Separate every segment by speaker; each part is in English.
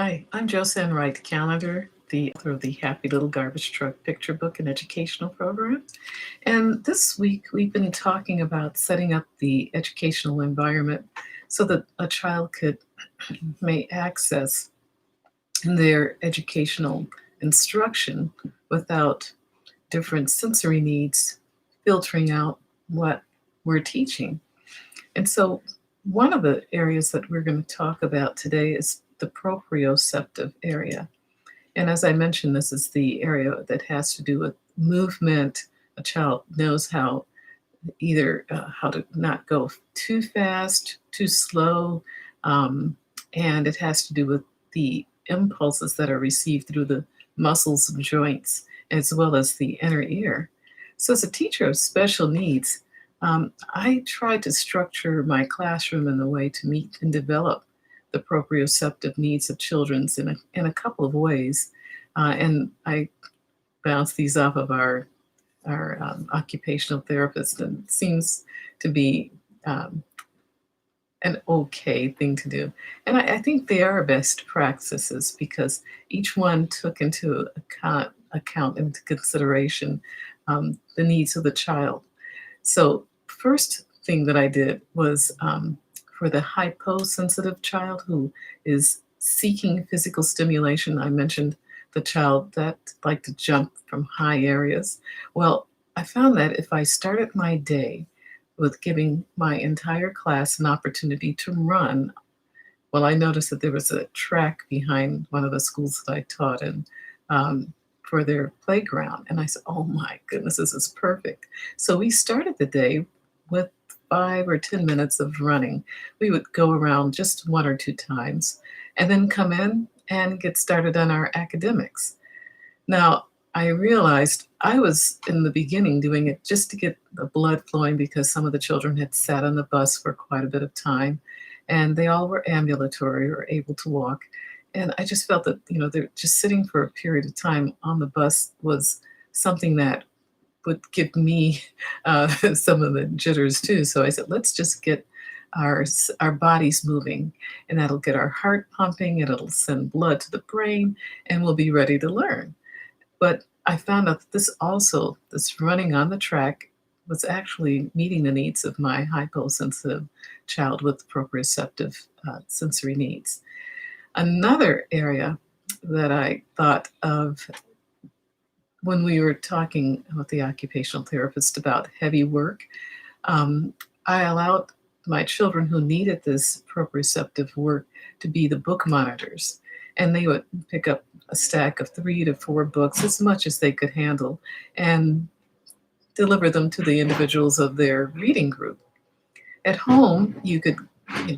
Speaker 1: Hi, I'm Josanne Wright Canada, the author of the Happy Little Garbage Truck picture book and educational program. And this week we've been talking about setting up the educational environment so that a child could may access their educational instruction without different sensory needs filtering out what we're teaching. And so, one of the areas that we're going to talk about today is the proprioceptive area. And as I mentioned, this is the area that has to do with movement. A child knows how either how to not go too fast, too slow, and it has to do with the impulses that are received through the muscles and joints, as well as the inner ear. So, as a teacher of special needs, I try to structure my classroom in a way to meet and develop the proprioceptive needs of children in a couple of ways. And I bounce these off of our occupational therapist, and it seems to be um, an okay thing to do. And I think they are best practices because each one took into account into consideration the needs of the child. So, first thing that I did was for the hypo-sensative child who is seeking physical stimulation. I mentioned the child that liked to jump from high areas. Well, I found that if I started my day with giving my entire class an opportunity to run, well, I noticed that there was a track behind one of the schools that I taught in for their playground. And I said, oh my goodness, this is perfect. So we started the day with 5 or 10 minutes of running. We would go around just one or two times and then come in and get started on our academics. Now, I realized I was in the beginning doing it just to get the blood flowing because some of the children had sat on the bus for quite a bit of time and they all were ambulatory or able to walk. And I just felt that, they're just sitting for a period of time on the bus was something that would give me some of the jitters too. So I said, let's just get our bodies moving, and that'll get our heart pumping, and it'll send blood to the brain, and we'll be ready to learn. But I found out that this running on the track was actually meeting the needs of my hyposensitive child with proprioceptive sensory needs. Another area that I thought of when we were talking with the occupational therapist about heavy work, I allowed my children who needed this proprioceptive work to be the book monitors. And they would pick up a stack of 3 to 4 books, as much as they could handle, and deliver them to the individuals of their reading group. At home, you could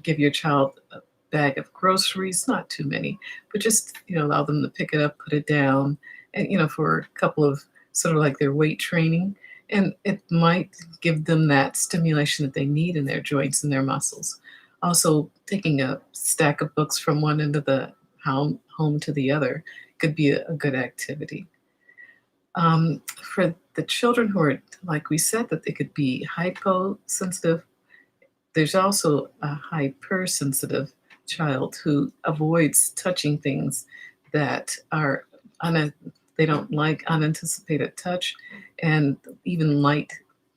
Speaker 1: give your child a bag of groceries, not too many, but just allow them to pick it up, put it down, and for a couple of sort of like their weight training, and it might give them that stimulation that they need in their joints and their muscles. Also, taking a stack of books from one end of the home to the other could be a good activity. For the children who are, like we said, that they could be hyposensitive, there's also a hypersensitive child who avoids touching things that are they don't like unanticipated touch, and even light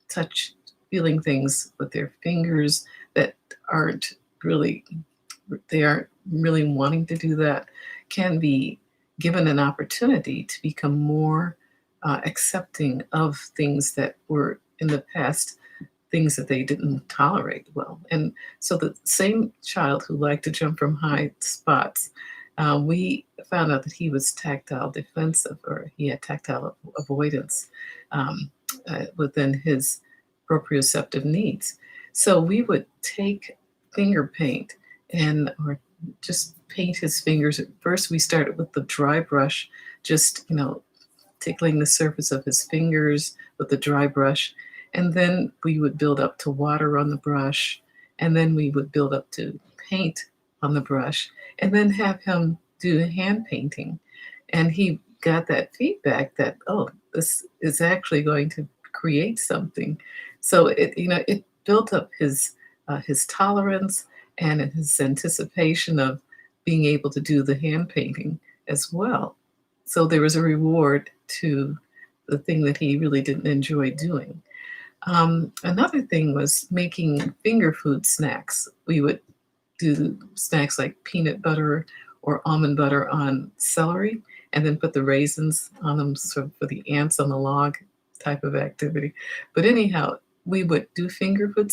Speaker 1: touch, feeling things with their fingers that aren't really they aren't really wanting to do that, can be given an opportunity to become more accepting of things that were in the past, things that they didn't tolerate well. And so the same child who liked to jump from high spots, we found out that he was tactile defensive, or he had tactile avoidance within his proprioceptive needs. So we would take finger paint or just paint his fingers. At first, we started with the dry brush, just tickling the surface of his fingers with the dry brush. And then we would build up to water on the brush. And then we would build up to paint on the brush. And then have him do hand painting. And he got that feedback that, oh, this is actually going to create something. So it built up his tolerance and his anticipation of being able to do the hand painting as well. So there was a reward to the thing that he really didn't enjoy doing. Another thing was making finger food snacks. We would do snacks like peanut butter or almond butter on celery and then put the raisins on them sort of for the ants on the log type of activity. But anyhow, we would do food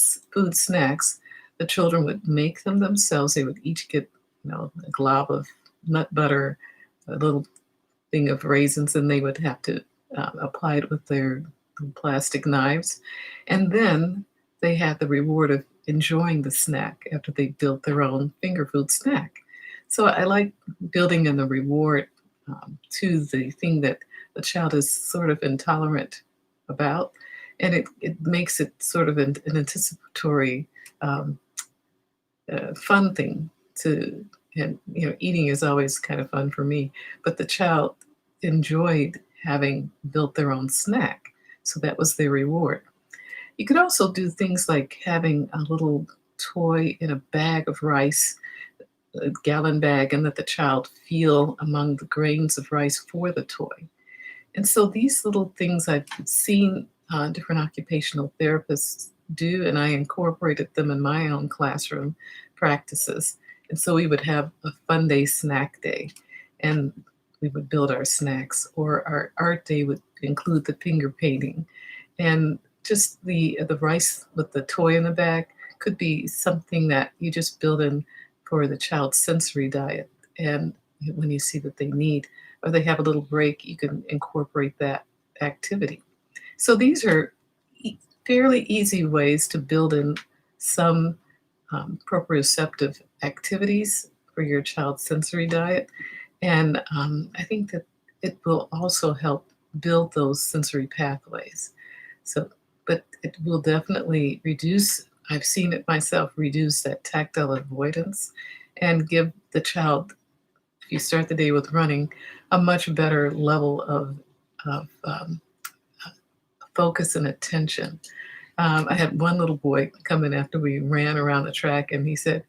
Speaker 1: snacks. The children would make them themselves. They would each get, a glob of nut butter, a little thing of raisins, and they would have to apply it with their plastic knives. And then they had the reward of enjoying the snack after they built their own finger food snack. So I like building in the reward to the thing that the child is sort of intolerant about. And it makes it sort of an anticipatory, fun thing to, and eating is always kind of fun for me, but the child enjoyed having built their own snack. So that was their reward. You could also do things like having a little toy in a bag of rice, a gallon bag, and let the child feel among the grains of rice for the toy. And so these little things I've seen different occupational therapists do, and I incorporated them in my own classroom practices. And so we would have a fun day snack day, and we would build our snacks, or our art day would include the finger painting. And just the rice with the toy in the bag could be something that you just build in for the child's sensory diet. And when you see that they need, or they have a little break, you can incorporate that activity. So these are fairly easy ways to build in some proprioceptive activities for your child's sensory diet. And I think that it will also help build those sensory pathways. So, but it will definitely reduce, I've seen it myself, reduce that tactile avoidance and give the child, if you start the day with running, a much better level of focus and attention. I had one little boy come in after we ran around the track, and he said,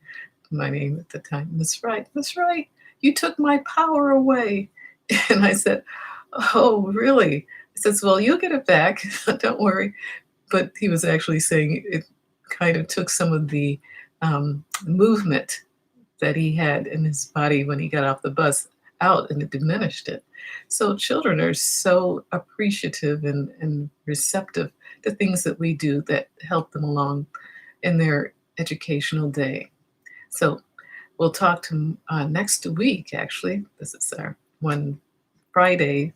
Speaker 1: my name at the time, Miss Wright, Miss Wright, you took my power away. And I said, oh, really? He says, well, you'll get it back. Don't worry. But he was actually saying it kind of took some of the movement that he had in his body when he got off the bus out, and it diminished it. So children are so appreciative and receptive to things that we do that help them along in their educational day. So we'll talk to next week, actually. This is our one Friday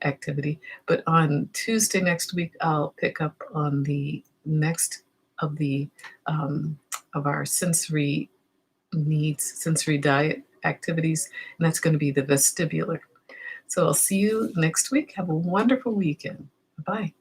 Speaker 1: activity. But on Tuesday next week, I'll pick up on the next of the of our sensory needs, sensory diet activities, and that's going to be the vestibular. So I'll see you next week. Have a wonderful weekend. Bye-bye.